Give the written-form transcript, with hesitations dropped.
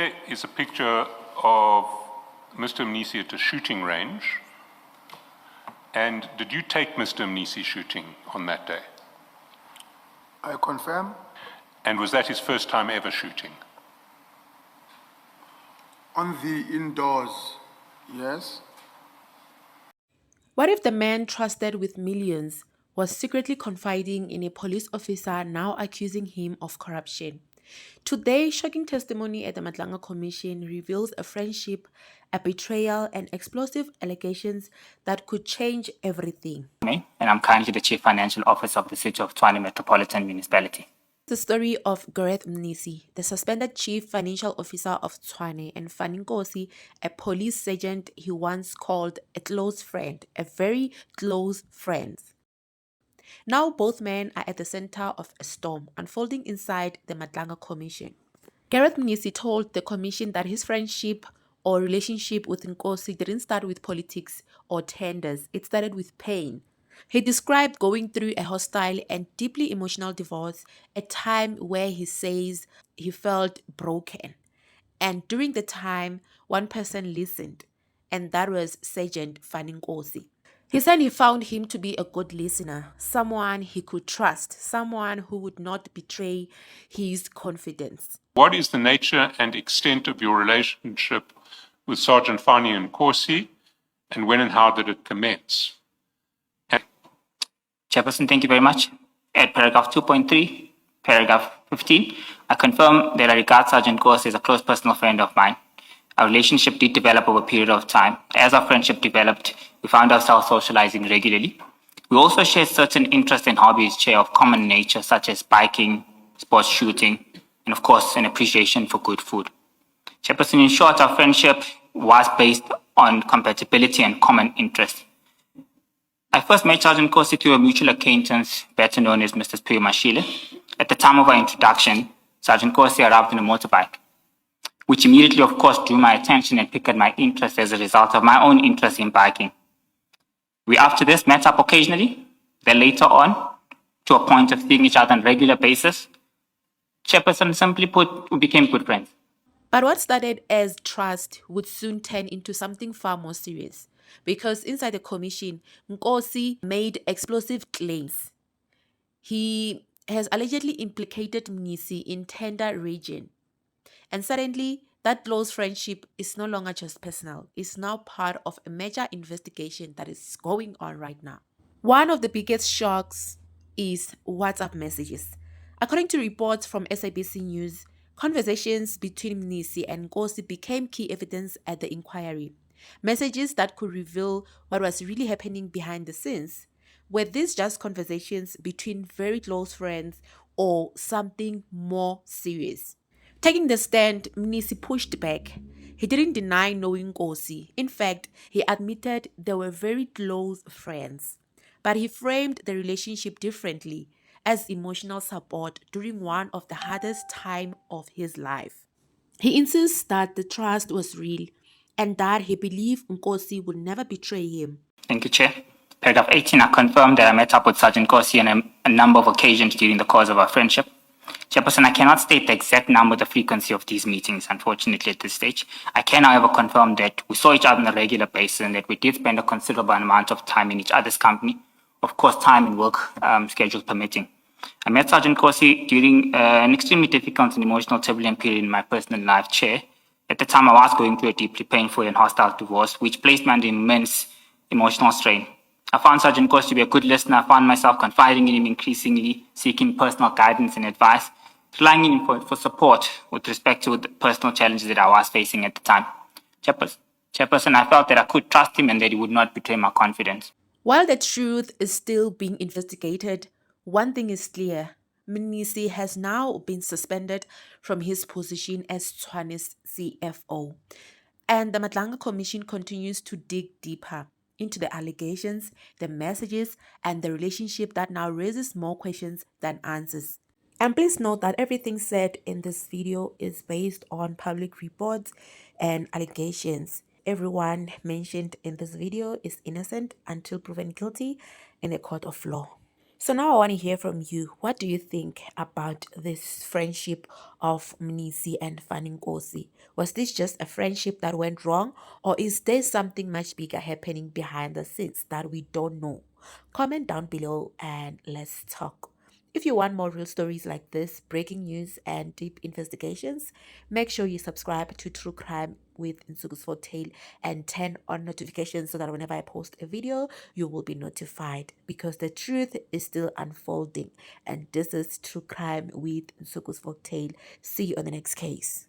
there is a picture of Mr. Mnisi at a shooting range. And did you take Mr. Mnisi shooting on that day? I confirm. And was that his first time ever shooting? On the indoors, yes. What if the man trusted with millions was secretly confiding in a police officer now accusing him of corruption? Today's shocking testimony at the Madlanga Commission reveals a friendship, a betrayal, and explosive allegations that could change everything. And I'm currently the Chief Financial Officer of the City of Tshwane Metropolitan Municipality. The story of Gareth Mnisi, the suspended Chief Financial Officer of Tshwane, and Fannie Nkosi, a police sergeant he once called a close friend, a very close friend. Now both men are at the center of a storm unfolding inside the Madlanga Commission. Gareth Mnisi told the commission that his friendship or relationship with Nkosi didn't start with politics or tenders, it started with pain. He described going through a hostile and deeply emotional divorce, a time where he says he felt broken. And during the time, one person listened, and that was Sergeant Fannie Nkosi. He said he found him to be a good listener, someone he could trust, someone who would not betray his confidence. What is the nature and extent of your relationship with Sergeant Fannie Nkosi, and when and how did it commence? Chairperson, thank you very much. At paragraph 2.3, paragraph 15, I confirm that I regard Sergeant Nkosi as a close personal friend of mine. Our relationship did develop over a period of time. As our friendship developed, we found ourselves socializing regularly. We also shared certain interests and hobbies share of common nature, such as biking, sports shooting, and of course, an appreciation for good food. Chairperson, in short, our friendship was based on compatibility and common interests. I first met Sergeant Nkosi through a mutual acquaintance, better known as Mr. Spiyo Mashile. At the time of our introduction, Sergeant Nkosi arrived on a motorbike, which immediately, of course, drew my attention and piqued my interest as a result of my own interest in biking. We after this met up occasionally, then later on, to a point of seeing each other on a regular basis. Chairperson, simply put, we became good friends. But what started as trust would soon turn into something far more serious. Because inside the commission, Nkosi made explosive claims. He has allegedly implicated Mnisi in tender region. And suddenly, that close friendship is no longer just personal. It's now part of a major investigation that is going on right now. One of the biggest shocks is WhatsApp messages. According to reports from SABC News, conversations between Mnisi and Nkosi became key evidence at the inquiry. Messages that could reveal what was really happening behind the scenes. Were these just conversations between very close friends or something more serious? Taking the stand, Mnisi pushed back. He didn't deny knowing Nkosi. In fact, he admitted they were very close friends. But he framed the relationship differently, as emotional support during one of the hardest times of his life. He insists that the trust was real and that he believed Nkosi would never betray him. Thank you, Chair. Paragraph 18, I confirm that I met up with Sergeant Nkosi on a number of occasions during the course of our friendship. Chairperson, I cannot state the exact number or the frequency of these meetings, unfortunately, at this stage. I can, however, confirm that we saw each other on a regular basis and that we did spend a considerable amount of time in each other's company, of course, time and work schedules permitting. I met Sergeant Nkosi during an extremely difficult and emotional turbulent period in my personal life, Chair. At the time, I was going through a deeply painful and hostile divorce, which placed me under immense emotional strain. I found Sergeant Nkosi to be a good listener. I found myself confiding in him increasingly, seeking personal guidance and advice, relying on him for support with respect to the personal challenges that I was facing at the time. Chairperson, I felt that I could trust him and that he would not betray my confidence. While the truth is still being investigated, one thing is clear. Mnisi has now been suspended from his position as Tshwane's CFO. And the Madlanga Commission continues to dig deeper into the allegations, the messages, and the relationship that now raises more questions than answers. And please note that everything said in this video is based on public reports and allegations. Everyone mentioned in this video is innocent until proven guilty in a court of law. So now I want to hear from you. What do you think about this friendship of Mnisi and Fannie Nkosi? Was this just a friendship that went wrong, or is there something much bigger happening behind the scenes that we don't know? Comment down below and let's talk. If you want more real stories like this, breaking news, and deep investigations, make sure you subscribe to True Crime with Nsuku's Tale and turn on notifications so that whenever I post a video, you will be notified, because the truth is still unfolding. And this is True Crime with Nsuku's Tale. See you on the next case.